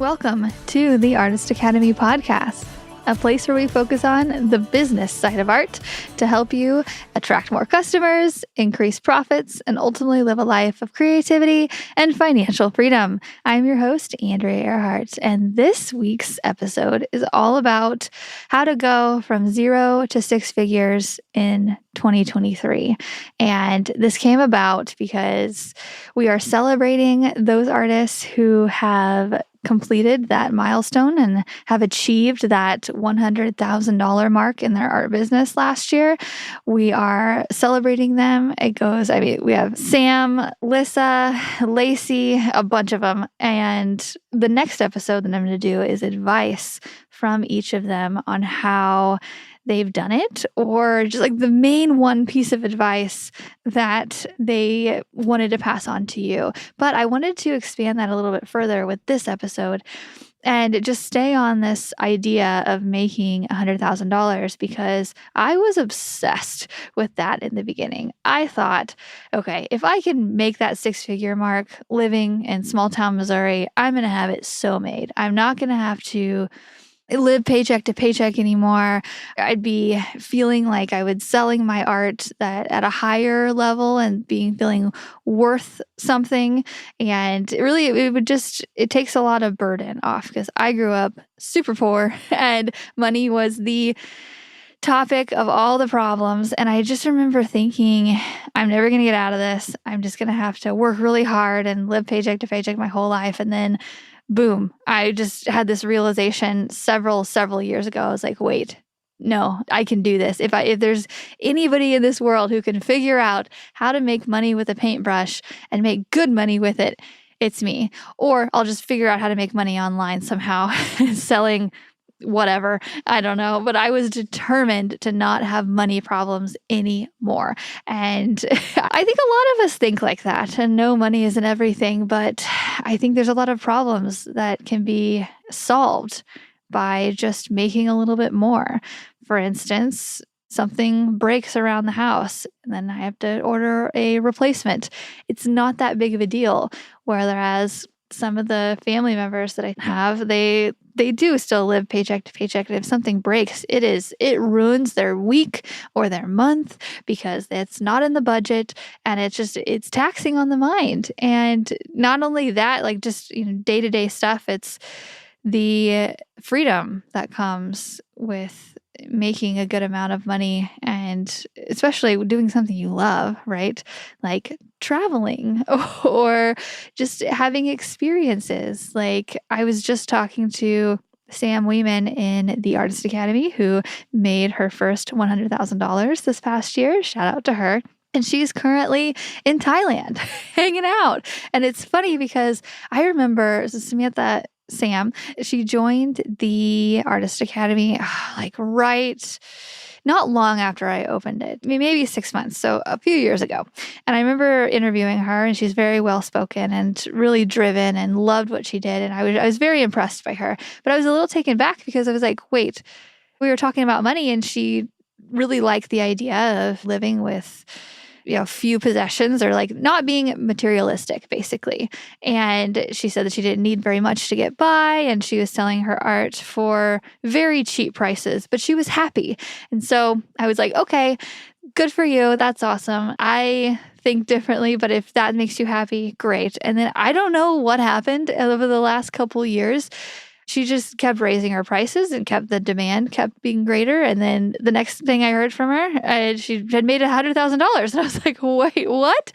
Welcome to the Artist Academy podcast, a place where we focus on the business side of art to help you attract more customers, increase profits, and ultimately live a life of creativity and financial freedom. I'm your host, Andrea Earhart, and this week's episode is all about how to go from 0 to 6 figures in 2023. And this came about because we are celebrating those artists who have completed that milestone and have achieved that $100,000 mark in their art business last year. We are celebrating them. We have Sam, Lissa, Lacey, a bunch of them. And the next episode that I'm going to do is advice from each of them on how they've done it, or just like the main one piece of advice that they wanted to pass on to you. But I wanted to expand that a little bit further with this episode and just stay on this idea of making $100,000 because I was obsessed with that in the beginning. I thought, okay, if I can make that 6-figure mark living in small town Missouri, I'm going to have it so made. I'm not going to have to live paycheck to paycheck anymore. I'd be feeling like I was selling my art at a higher level and feeling worth something. And it takes a lot of burden off because I grew up super poor and money was the topic of all the problems. And I just remember thinking, I'm never going to get out of this. I'm just going to have to work really hard and live paycheck to paycheck my whole life. And then boom, I just had this realization several years ago. I was like, wait, no, I can do this. If there's anybody in this world who can figure out how to make money with a paintbrush and make good money with it, it's me. Or I'll just figure out how to make money online somehow, selling whatever. I don't know. But I was determined to not have money problems anymore. And I think a lot of us think like that. And no, money isn't everything. But I think there's a lot of problems that can be solved by just making a little bit more. For instance, something breaks around the house and then I have to order a replacement. It's not that big of a deal. Whereas some of the family members that I have, they do still live paycheck to paycheck. And if something breaks, it ruins their week or their month because it's not in the budget and it's taxing on the mind. And not only that, like just, day-to-day stuff, it's the freedom that comes with making a good amount of money and especially doing something you love, right? Like traveling or just having experiences. Like I was just talking to Sam Weeman in the Artist Academy who made her first $100,000 this past year. Shout out to her. And she's currently in Thailand hanging out. And it's funny because I remember Samantha Sam, she joined the Artist Academy not long after I opened it, maybe 6 months, so a few years ago. And I remember interviewing her and she's very well-spoken and really driven and loved what she did. And I was very impressed by her, but I was a little taken back because I was like, wait, we were talking about money and she really liked the idea of living with few possessions or like not being materialistic, basically. And she said that she didn't need very much to get by and she was selling her art for very cheap prices, but she was happy. And so I was like, okay, good for you. That's awesome. I think differently, but if that makes you happy, great. And then I don't know what happened over the last couple years. She just kept raising her prices and the demand kept being greater. And then the next thing I heard from her, she had made $100,000. And I was like, wait, what?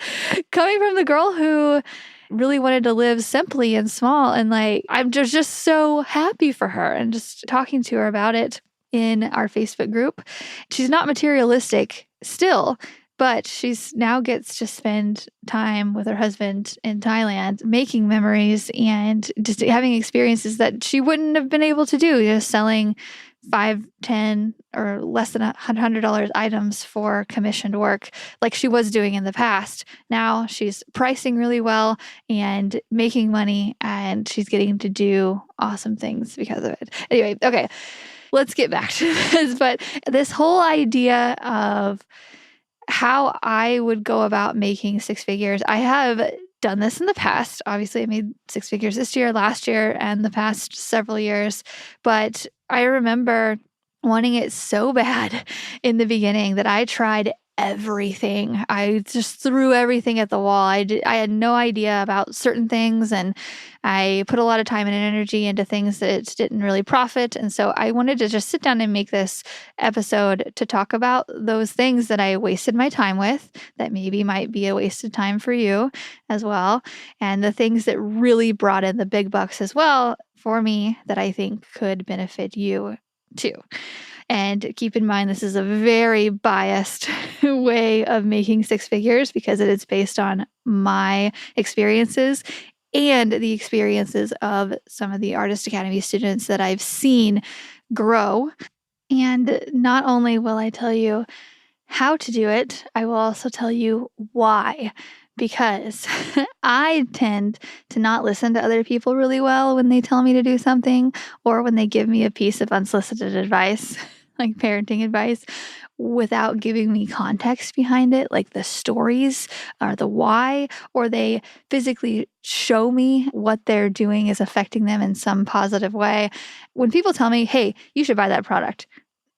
Coming from the girl who really wanted to live simply and small. And I'm just so happy for her and just talking to her about it in our Facebook group. She's not materialistic still, but she's now gets to spend time with her husband in Thailand, making memories and just having experiences that she wouldn't have been able to do, selling $5, $10, or less than $100 items for commissioned work like she was doing in the past. Now she's pricing really well and making money, and she's getting to do awesome things because of it. Anyway, okay, let's get back to this. But this whole idea of how I would go about making 6 figures. I have done this in the past. Obviously, I made six figures this year, last year, and the past several years. But I remember wanting it so bad in the beginning that I tried everything. I just threw everything at the wall. I had no idea about certain things, and I put a lot of time and energy into things that didn't really profit. And so I wanted to just sit down and make this episode to talk about those things that I wasted my time with, that maybe might be a wasted time for you as well, and the things that really brought in the big bucks as well for me that I think could benefit you too. And keep in mind, this is a very biased way of making six figures because it is based on my experiences and the experiences of some of the Artist Academy students that I've seen grow. And not only will I tell you how to do it, I will also tell you why. Because I tend to not listen to other people really well when they tell me to do something or when they give me a piece of unsolicited advice, like parenting advice, without giving me context behind it, like the stories or the why, or they physically show me what they're doing is affecting them in some positive way. When people tell me, hey, you should buy that product,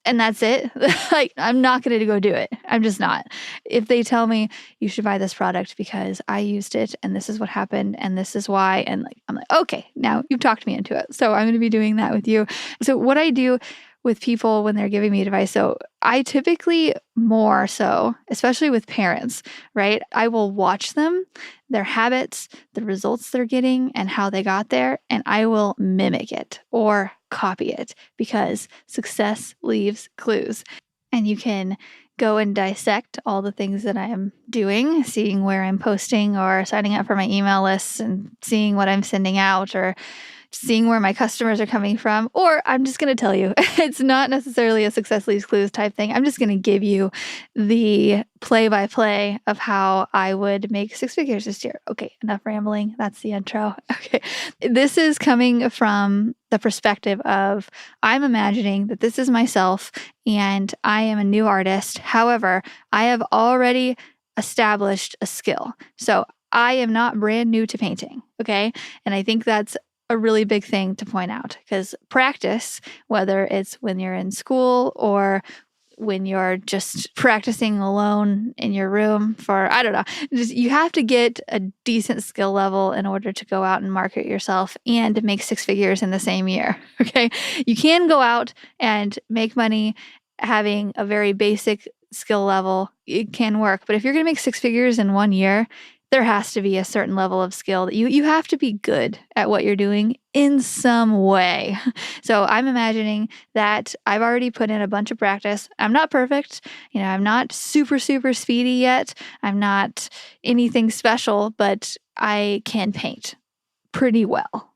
and that's it. Like, I'm not going to go do it. I'm just not. If they tell me you should buy this product because I used it and this is what happened and this is why, and like, I'm like, okay, now you've talked me into it. So I'm going to be doing that with you. So what I do with people when they're giving me advice, so I typically more so, especially with parents, right? I will watch them, their habits, the results they're getting, and how they got there, and I will mimic it or copy it because success leaves clues. And you can go and dissect all the things that I am doing, seeing where I'm posting or signing up for my email lists and seeing what I'm sending out or seeing where my customers are coming from. Or I'm just going to tell you, it's not necessarily a success leaves clues type thing. I'm just going to give you the play-by-play of how I would make six figures this year. Okay, enough rambling. That's the intro. Okay. This is coming from the perspective of I'm imagining that this is myself and I am a new artist. However, I have already established a skill. So I am not brand new to painting. Okay. And I think that's a really big thing to point out because practice, whether it's when you're in school or when you're just practicing alone in your room for, I don't know, you have to get a decent skill level in order to go out and market yourself and make six figures in the same year. Okay. You can go out and make money having a very basic skill level. It can work. But if you're going to make six figures in 1 year, there has to be a certain level of skill that you have to be good at what you're doing in some way. So I'm imagining that I've already put in a bunch of practice. I'm not perfect. I'm not super, super speedy yet. I'm not anything special, but I can paint pretty well.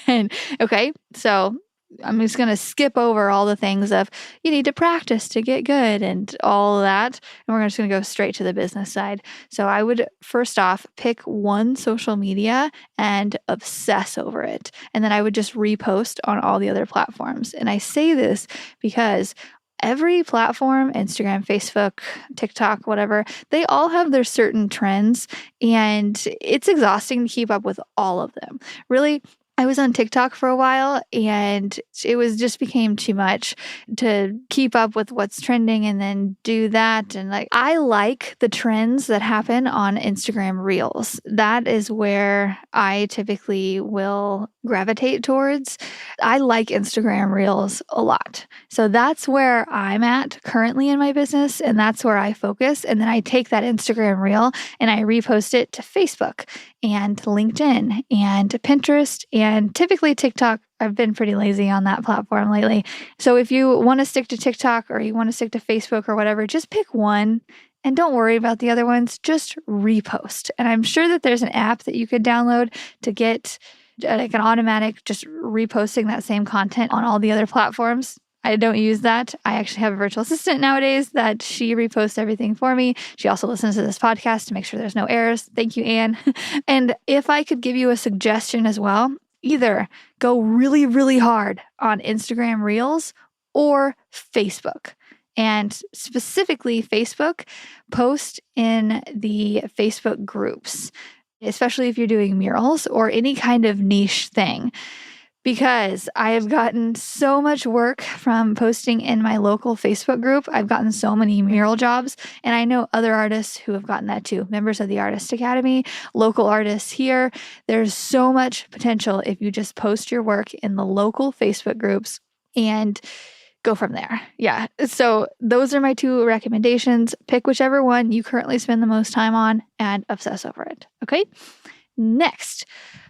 And okay, so I'm just going to skip over all the things of you need to practice to get good and all of that. And we're just going to go straight to the business side. So I would first off pick one social media and obsess over it. And then I would just repost on all the other platforms. And I say this because every platform, Instagram, Facebook, TikTok, whatever, they all have their certain trends. And it's exhausting to keep up with all of them. Really, I was on TikTok for a while and it just became too much to keep up with what's trending and then do that. And I like the trends that happen on Instagram Reels. That is where I typically will gravitate towards. I like Instagram Reels a lot. So that's where I'm at currently in my business and that's where I focus. And then I take that Instagram Reel and I repost it to Facebook and LinkedIn and Pinterest and typically TikTok. I've been pretty lazy on that platform lately. So if you want to stick to TikTok or you want to stick to Facebook or whatever, just pick one and don't worry about the other ones. Just repost. And I'm sure that there's an app that you could download to get like an automatic just reposting that same content on all the other platforms. I don't use that. I actually have a virtual assistant nowadays that she reposts everything for me. She also listens to this podcast to make sure there's no errors. Thank you, Anne. And if I could give you a suggestion as well, either go really, really hard on Instagram Reels or Facebook. And specifically Facebook, post in the Facebook groups. especially if you're doing murals or any kind of niche thing. Because I have gotten so much work from posting in my local Facebook group. I've gotten so many mural jobs, and I know other artists who have gotten that too. Members of the Artist Academy, local artists here. There's so much potential if you just post your work in the local Facebook groups and go from there. Yeah. So those are my 2 recommendations. Pick whichever one you currently spend the most time on and obsess over it. Okay. Next,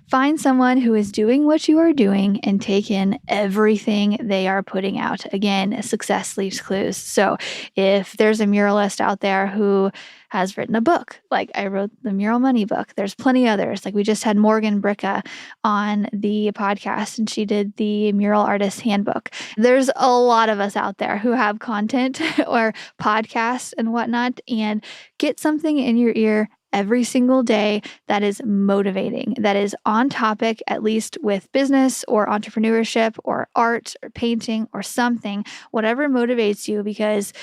find someone who is doing what you are doing and take in everything they are putting out. Again, success leaves clues. So if there's a muralist out there who has written a book, like I wrote the Mural Money book, there's plenty others. Like we just had Morgan Bricka on the podcast and she did the Mural Artist Handbook. There's a lot of us out there who have content or podcasts and whatnot, and get something in your ear every single day that is motivating, that is on topic, at least with business or entrepreneurship or art or painting or something, whatever motivates you, because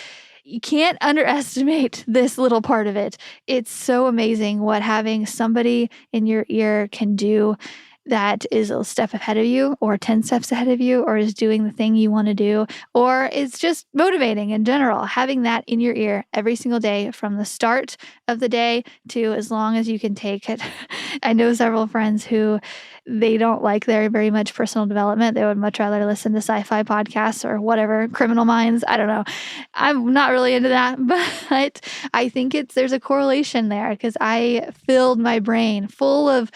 you can't underestimate this little part of it. It's so amazing what having somebody in your ear can do that is a step ahead of you or 10 steps ahead of you or is doing the thing you want to do or it's just motivating in general. Having that in your ear every single day from the start of the day to as long as you can take it. I know several friends who they don't like very much personal development. They would much rather listen to sci-fi podcasts or whatever, Criminal Minds. I don't know. I'm not really into that, but I think there's a correlation there because I filled my brain full of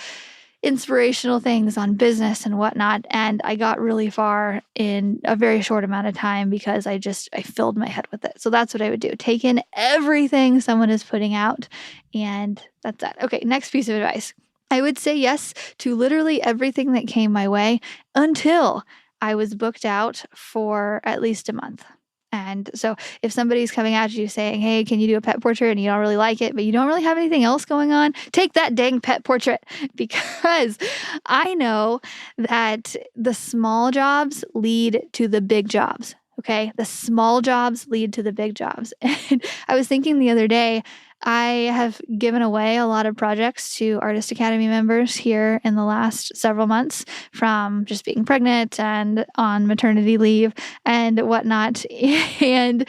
inspirational things on business and whatnot. And I got really far in a very short amount of time because I filled my head with it. So that's what I would do. Take in everything someone is putting out. And that's that. Okay, next piece of advice. I would say yes to literally everything that came my way until I was booked out for at least a month. And so if somebody's coming at you saying, hey, can you do a pet portrait? And you don't really like it, but you don't really have anything else going on, take that dang pet portrait, because I know that the small jobs lead to the big jobs. Okay. The small jobs lead to the big jobs. And I was thinking the other day, I have given away a lot of projects to Artist Academy members here in the last several months, from just being pregnant and on maternity leave and whatnot. And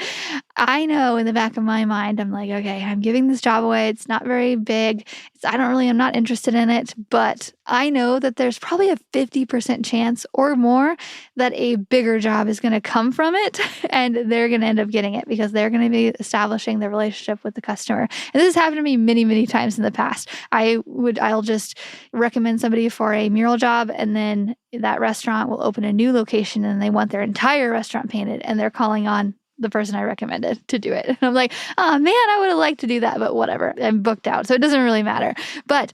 I know in the back of my mind, I'm like, okay, I'm giving this job away. It's not very big. I'm not interested in it, but I know that there's probably a 50% chance or more that a bigger job is going to come from it and they're going to end up getting it because they're going to be establishing the relationship with the customer. And this has happened to me many, many times in the past. I'll just recommend somebody for a mural job, and then that restaurant will open a new location and they want their entire restaurant painted, and they're calling on the person I recommended to do it. And I'm like, oh man, I would have liked to do that, but whatever. I'm booked out. So it doesn't really matter. But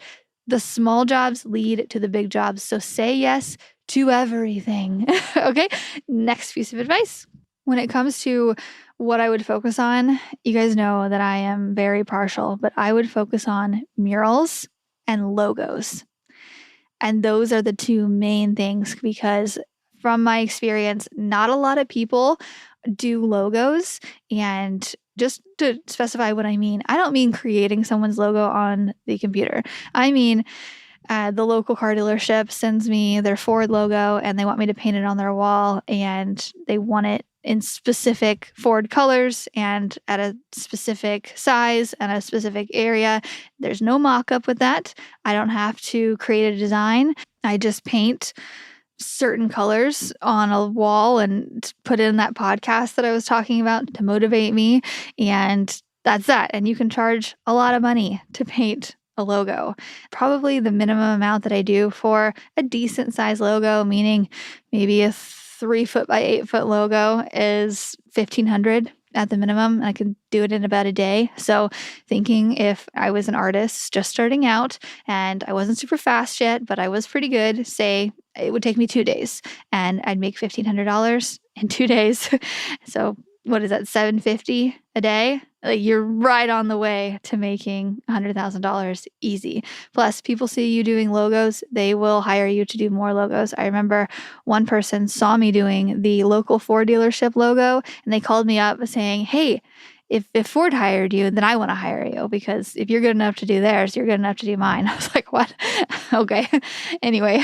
the small jobs lead to the big jobs. So say yes to everything. Okay. Next piece of advice. When it comes to what I would focus on, you guys know that I am very partial, but I would focus on murals and logos. And those are the 2 main things, because from my experience, not a lot of people do logos. And just to specify what I mean, I don't mean creating someone's logo on the computer. I mean, the local car dealership sends me their Ford logo and they want me to paint it on their wall, and they want it in specific Ford colors and at a specific size and a specific area. There's no mock-up with that. I don't have to create a design. I just paint certain colors on a wall and put in that podcast that I was talking about to motivate me. And that's that. And you can charge a lot of money to paint a logo. Probably the minimum amount that I do for a decent size logo, meaning maybe a 3 foot by 8 foot logo, is $1,500 at the minimum. And I can do it in about a day. So thinking if I was an artist just starting out and I wasn't super fast yet, but I was pretty good, say it would take me 2 days and I'd make $1,500 in 2 days. So what is that, $750 a day? Like, you're right on the way to making $100,000 easy. Plus, people see you doing logos, they will hire you to do more logos. I remember one person saw me doing the local Ford dealership logo, and they called me up saying, hey, if Ford hired you, then I want to hire you, because if you're good enough to do theirs, you're good enough to do mine. I was like, what? Okay. Anyway,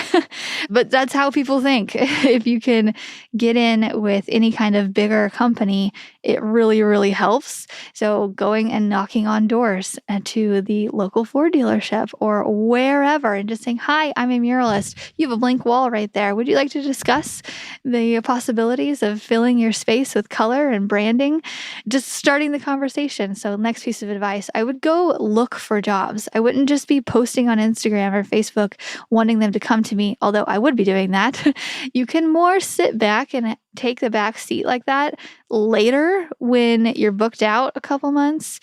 but that's how people think. If you can get in with any kind of bigger company, it really, really helps. So going and knocking on doors to the local Ford dealership or wherever and just saying, hi, I'm a muralist. You have a blank wall right there. Would you like to discuss the possibilities of filling your space with color and branding? Just starting the conversation. So next piece of advice, I would go look for jobs. I wouldn't just be posting on Instagram or Facebook wanting them to come to me, although I would be doing that. You can more sit back and take the back seat like that later when you're booked out a couple months.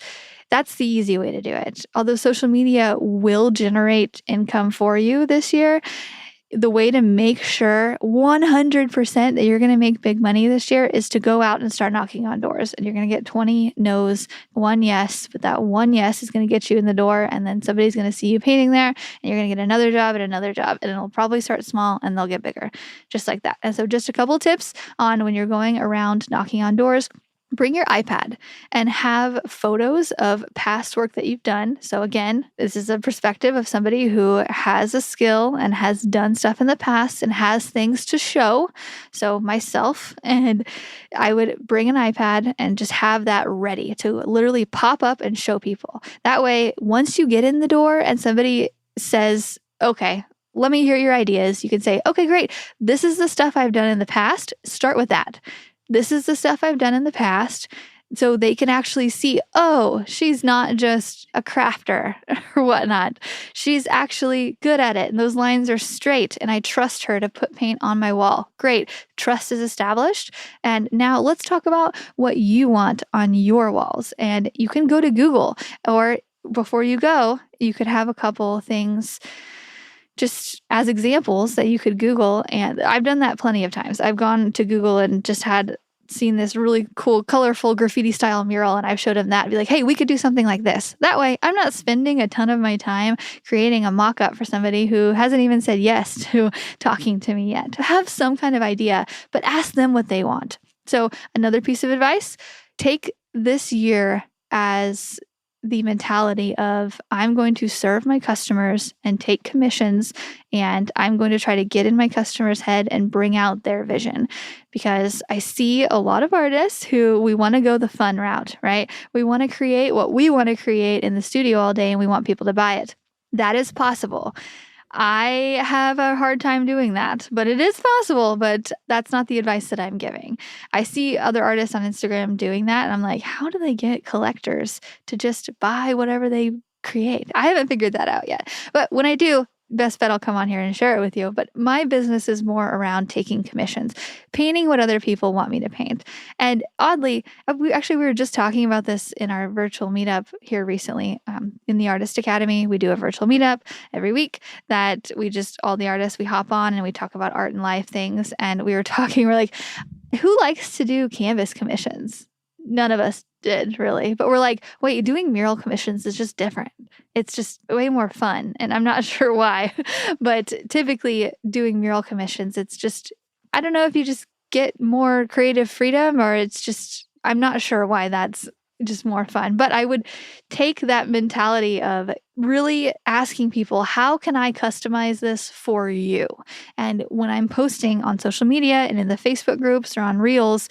That's the easy way to do it. Although social media will generate income for you this year, the way to make sure 100% that you're going to make big money this year is to go out and start knocking on doors. And you're going to get 20 no's, 1 yes, but that 1 yes is going to get you in the door. And then somebody's going to see you painting there, and you're going to get another job and another job. And it'll probably start small and they'll get bigger, just like that. And so just a couple tips on when you're going around knocking on doors. Bring your iPad and have photos of past work that you've done. So again, this is a perspective of somebody who has a skill and has done stuff in the past and has things to show. So myself, and I would bring an iPad and just have that ready to literally pop up and show people. That way, once you get in the door and somebody says, okay, let me hear your ideas, you can say, okay, great. This is the stuff I've done in the past. Start with that. This is the stuff I've done in the past, so they can actually see, oh, she's not just a crafter or whatnot. She's actually good at it, and those lines are straight, and I trust her to put paint on my wall. Great. Trust is established. And now let's talk about what you want on your walls. And you can go to Google, or before you go, you could have a couple things just as examples that you could Google. And I've done that plenty of times. I've gone to Google and just seen this really cool, colorful graffiti style mural, and I've showed them that and be like, hey, we could do something like this. That way, I'm not spending a ton of my time creating a mock-up for somebody who hasn't even said yes to talking to me yet. To have some kind of idea, but ask them what they want. So another piece of advice, take this year as the mentality of I'm going to serve my customers and take commissions, and I'm going to try to get in my customer's head and bring out their vision. Because I see a lot of artists who we want to go the fun route, right? We want to create what we want to create in the studio all day, and we want people to buy it. That is possible. I have a hard time doing that, but it is possible, but that's not the advice that I'm giving. I see other artists on Instagram doing that, and I'm like, how do they get collectors to just buy whatever they create? I haven't figured that out yet, but when I do, best bet I'll come on here and share it with you. But my business is more around taking commissions, painting what other people want me to paint. And oddly, we were just talking about this in our virtual meetup here recently. In the Artist Academy, we do a virtual meetup every week that all the artists, we hop on and we talk about art and life things. And we were talking, we're like, who likes to do canvas commissions? None of us did really, but we're like, wait, doing mural commissions is just different. It's just way more fun. And I'm not sure why, but typically doing mural commissions, it's just, I don't know if you just get more creative freedom, or it's just, I'm not sure why that's just more fun. But I would take that mentality of really asking people, how can I customize this for you? And when I'm posting on social media and in the Facebook groups or on Reels,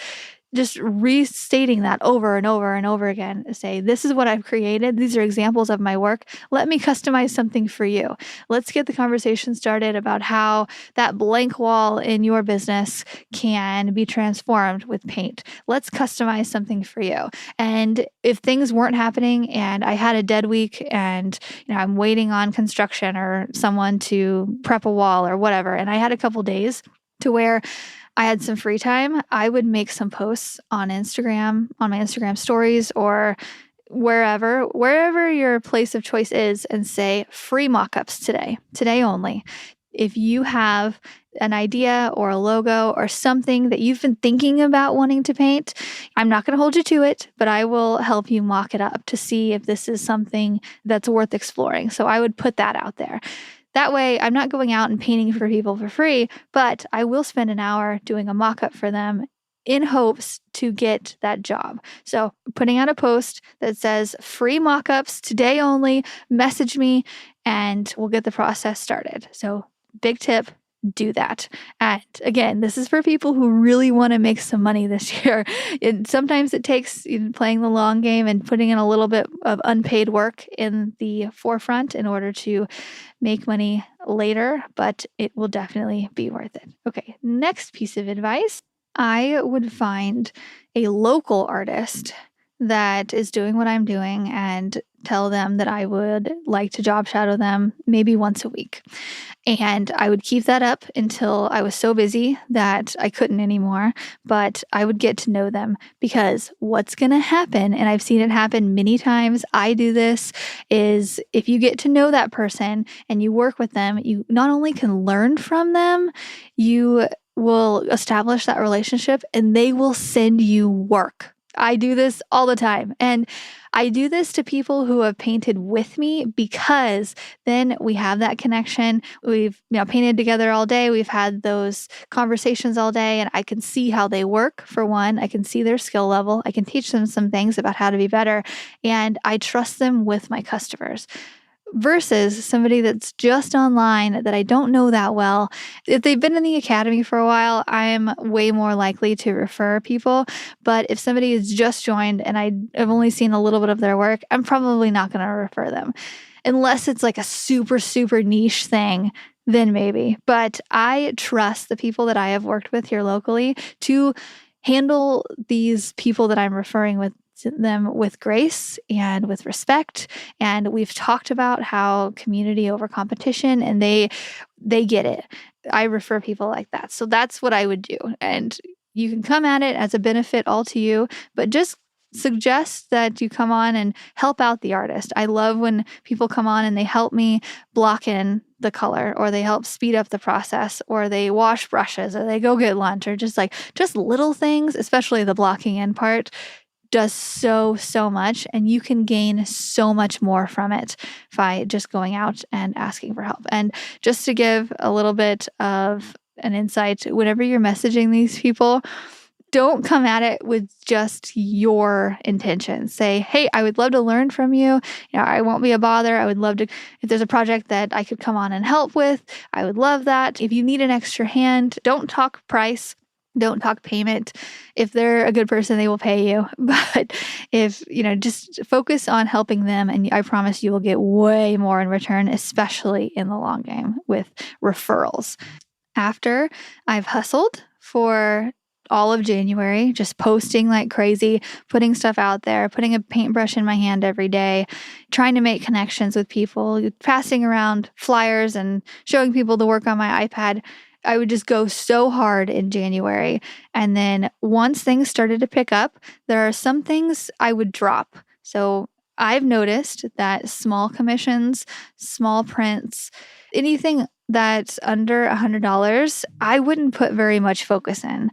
just restating that over and over and over again. Say, this is what I've created. These are examples of my work. Let me customize something for you. Let's get the conversation started about how that blank wall in your business can be transformed with paint. Let's customize something for you. And if things weren't happening and I had a dead week and I'm waiting on construction or someone to prep a wall or whatever, and I had a couple days to where I had some free time, I would make some posts on Instagram, on my Instagram stories, or wherever your place of choice is, and say free mock-ups today only. If you have an idea or a logo or something that you've been thinking about wanting to paint, I'm not going to hold you to it, but I will help you mock it up to see if this is something that's worth exploring. So I would put that out there. That way, I'm not going out and painting for people for free, but I will spend an hour doing a mock-up for them in hopes to get that job. So putting out a post that says free mock-ups today only, message me and we'll get the process started. So big tip, do that. And again, this is for people who really want to make some money this year. Sometimes it takes playing the long game and putting in a little bit of unpaid work in the forefront in order to make money later, but it will definitely be worth it. Okay, next piece of advice. I would find a local artist that is doing what I'm doing and tell them that I would like to job shadow them maybe once a week. And I would keep that up until I was so busy that I couldn't anymore, but I would get to know them because what's going to happen, and I've seen it happen many times, I do this, is if you get to know that person and you work with them, you not only can learn from them, you will establish that relationship and they will send you work. I do this all the time. And I do this to people who have painted with me because then we have that connection. We've painted together all day. We've had those conversations all day and I can see how they work. For one, I can see their skill level. I can teach them some things about how to be better. And I trust them with my customers. Versus somebody that's just online that I don't know that well. If they've been in the academy for a while, I'm way more likely to refer people. But if somebody has just joined and I've only seen a little bit of their work, I'm probably not going to refer them. Unless it's like a super, super niche thing, then maybe. But I trust the people that I have worked with here locally to handle these people that I'm referring them with grace and with respect. And we've talked about how community over competition, and they get it. I refer people like that. So that's what I would do. And you can come at it as a benefit all to you, but just suggest that you come on and help out the artist. I love when people come on and they help me block in the color, or they help speed up the process, or they wash brushes, or they go get lunch, or just little things, especially the blocking in part does so much, and you can gain so much more from it by just going out and asking for help. And just to give a little bit of an insight, whenever you're messaging these people, don't come at it with just your intentions. Say, hey, I would love to learn from you. I won't be a bother. I would love to, if there's a project that I could come on and help with, I would love that. If you need an extra hand, don't talk price. Don't talk payment. If they're a good person, they will pay you. But if, just focus on helping them, and I promise you will get way more in return, especially in the long game with referrals. After I've hustled for all of January, just posting like crazy, putting stuff out there, putting a paintbrush in my hand every day, trying to make connections with people, passing around flyers and showing people the work on my iPad, I would just go so hard in January. And then once things started to pick up, there are some things I would drop. So I've noticed that small commissions, small prints, anything that's under $100, I wouldn't put very much focus in.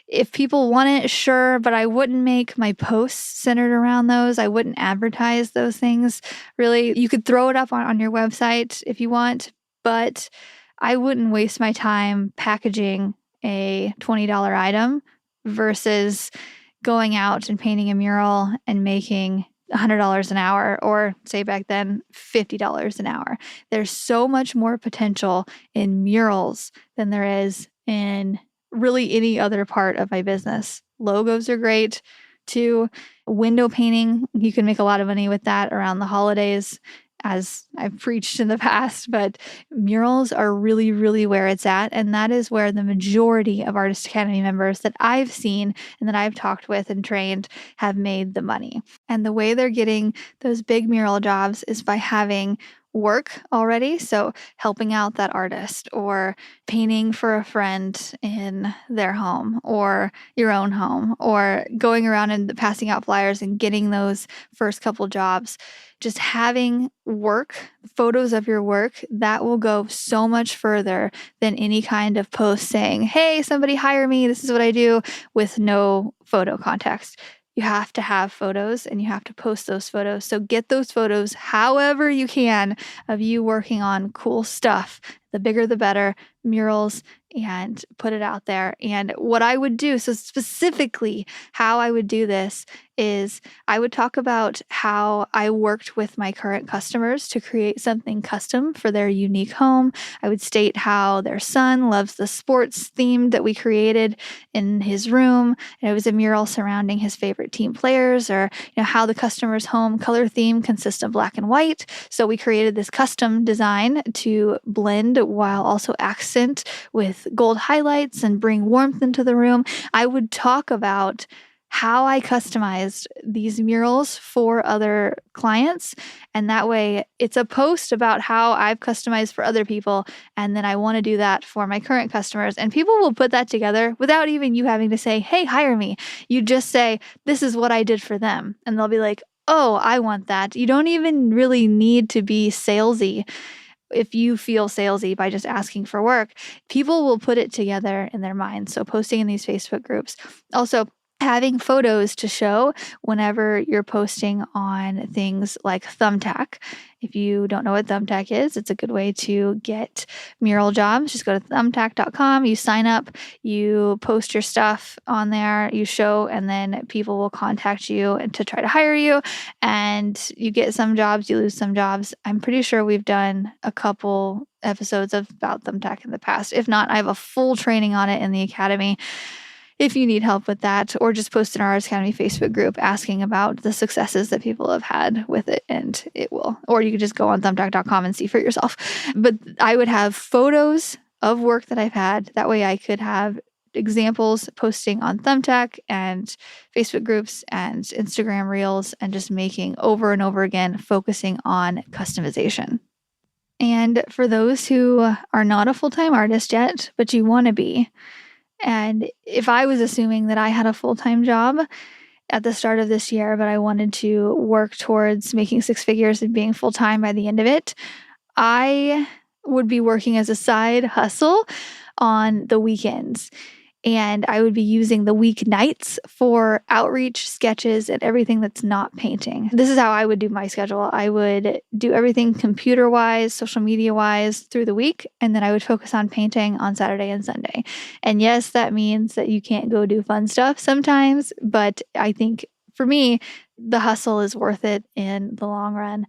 If people want it, sure, but I wouldn't make my posts centered around those. I wouldn't advertise those things. Really, you could throw it up on your website if you want, but I wouldn't waste my time packaging a $20 item versus going out and painting a mural and making $100 an hour, or say back then, $50 an hour. There's so much more potential in murals than there is in really any other part of my business. Logos are great too. Window painting, you can make a lot of money with that around the holidays, as I've preached in the past, but murals are really, really where it's at. And that is where the majority of Artist Academy members that I've seen and that I've talked with and trained have made the money. And the way they're getting those big mural jobs is by having work already. So helping out that artist, or painting for a friend in their home or your own home, or going around and passing out flyers and getting those first couple jobs. Just having work, photos of your work, that will go so much further than any kind of post saying, hey, somebody hire me, this is what I do, with no photo context. You have to have photos and you have to post those photos. So get those photos however you can of you working on cool stuff. The bigger, the better. Murals and put it out there. And what I would do, so specifically how I would do this is I would talk about how I worked with my current customers to create something custom for their unique home. I would state how their son loves the sports theme that we created in his room. And it was a mural surrounding his favorite team players, or how the customer's home color theme consists of black and white. So we created this custom design to blend while also accent with gold highlights and bring warmth into the room. I would talk about how I customized these murals for other clients. And that way it's a post about how I've customized for other people. And then I want to do that for my current customers. And people will put that together without even you having to say, hey, hire me. You just say, this is what I did for them. And they'll be like, oh, I want that. You don't even really need to be salesy. If you feel salesy by just asking for work, people will put it together in their minds. So posting in these Facebook groups. Also, having photos to show whenever you're posting on things like Thumbtack. If you don't know what Thumbtack is, it's a good way to get mural jobs. Just go to thumbtack.com, you sign up, you post your stuff on there, you show, and then people will contact you and to try to hire you. And you get some jobs, you lose some jobs. I'm pretty sure we've done a couple episodes about Thumbtack in the past. If not, I have a full training on it in the academy. If you need help with that, or just post in our Artist Academy Facebook group asking about the successes that people have had with it, and it will. Or you could just go on thumbtack.com and see for yourself. But I would have photos of work that I've had. That way I could have examples posting on Thumbtack and Facebook groups and Instagram Reels, and just making over and over again, focusing on customization. And for those who are not a full-time artist yet, but you want to be, and if I was assuming that I had a full-time job at the start of this year, but I wanted to work towards making six figures and being full-time by the end of it, I would be working as a side hustle on the weekends. And I would be using the weeknights for outreach, sketches, and everything that's not painting. This is how I would do my schedule. I would do everything computer-wise, social media-wise through the week, and then I would focus on painting on Saturday and Sunday. And yes, that means that you can't go do fun stuff sometimes, but I think for me, the hustle is worth it in the long run.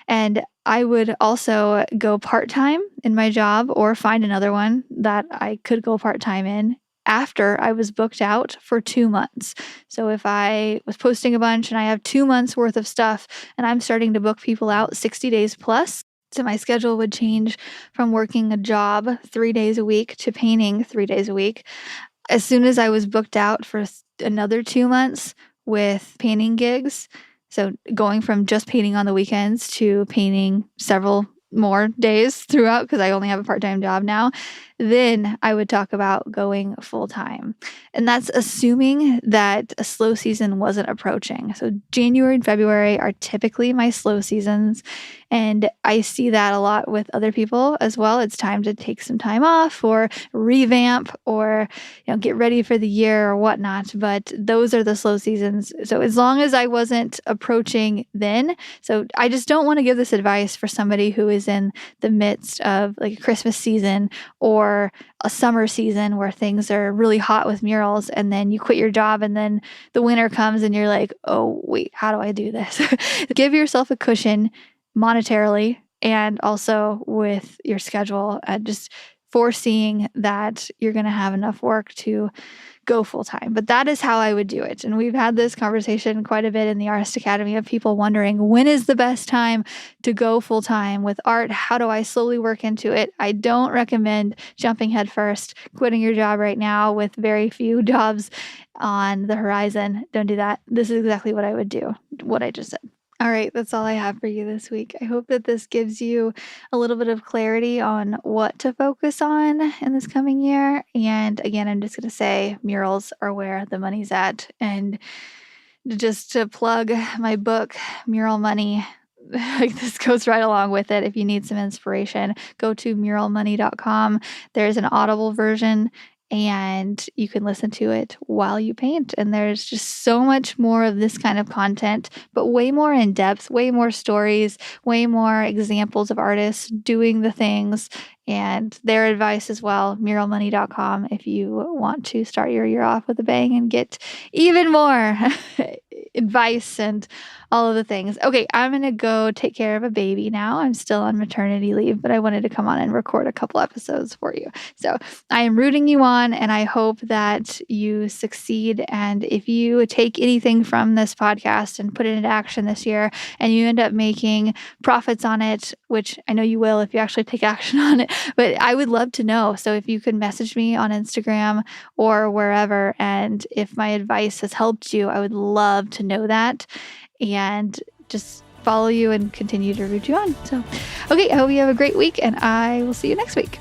And I would also go part-time in my job, or find another one that I could go part-time in after I was booked out for 2 months. So if I was posting a bunch and I have 2 months worth of stuff and I'm starting to book people out 60 days plus, so my schedule would change from working a job 3 days a week to painting 3 days a week. As soon as I was booked out for another 2 months with painting gigs, so going from just painting on the weekends to painting several more days throughout, because I only have a part-time job now, then I would talk about going full-time. And that's assuming that a slow season wasn't approaching. So January and February are typically my slow seasons. And I see that a lot with other people as well. It's time to take some time off, or revamp, or get ready for the year or whatnot. But those are the slow seasons. So as long as I wasn't approaching then, so I just don't want to give this advice for somebody who is in the midst of like a Christmas season or a summer season where things are really hot with murals, and then you quit your job and then the winter comes and you're like, oh wait, how do I do this? Give yourself a cushion monetarily and also with your schedule, just foreseeing that you're going to have enough work to go full time. But that is how I would do it. And we've had this conversation quite a bit in the Artist Academy of people wondering, when is the best time to go full time with art? How do I slowly work into it? I don't recommend jumping headfirst, quitting your job right now with very few jobs on the horizon. Don't do that. This is exactly what I would do, what I just said. All right, that's all I have for you this week. I hope that this gives you a little bit of clarity on what to focus on in this coming year. And again, I'm just going to say murals are where the money's at. And just to plug my book, Mural Money, like this goes right along with it. If you need some inspiration, go to muralmoney.com. There's an Audible version, and you can listen to it while you paint. And there's just so much more of this kind of content, but way more in depth, way more stories, way more examples of artists doing the things and their advice as well. Muralmoney.com if you want to start your year off with a bang and get even more advice and all of the things. Okay, I'm going to go take care of a baby now. I'm still on maternity leave, but I wanted to come on and record a couple episodes for you. So I am rooting you on, and I hope that you succeed. And if you take anything from this podcast and put it into action this year, and you end up making profits on it, which I know you will if you actually take action on it, but I would love to know. So if you could message me on Instagram or wherever, and if my advice has helped you, I would love to know that and just follow you and continue to root you on. So, okay, I hope you have a great week, and I will see you next week.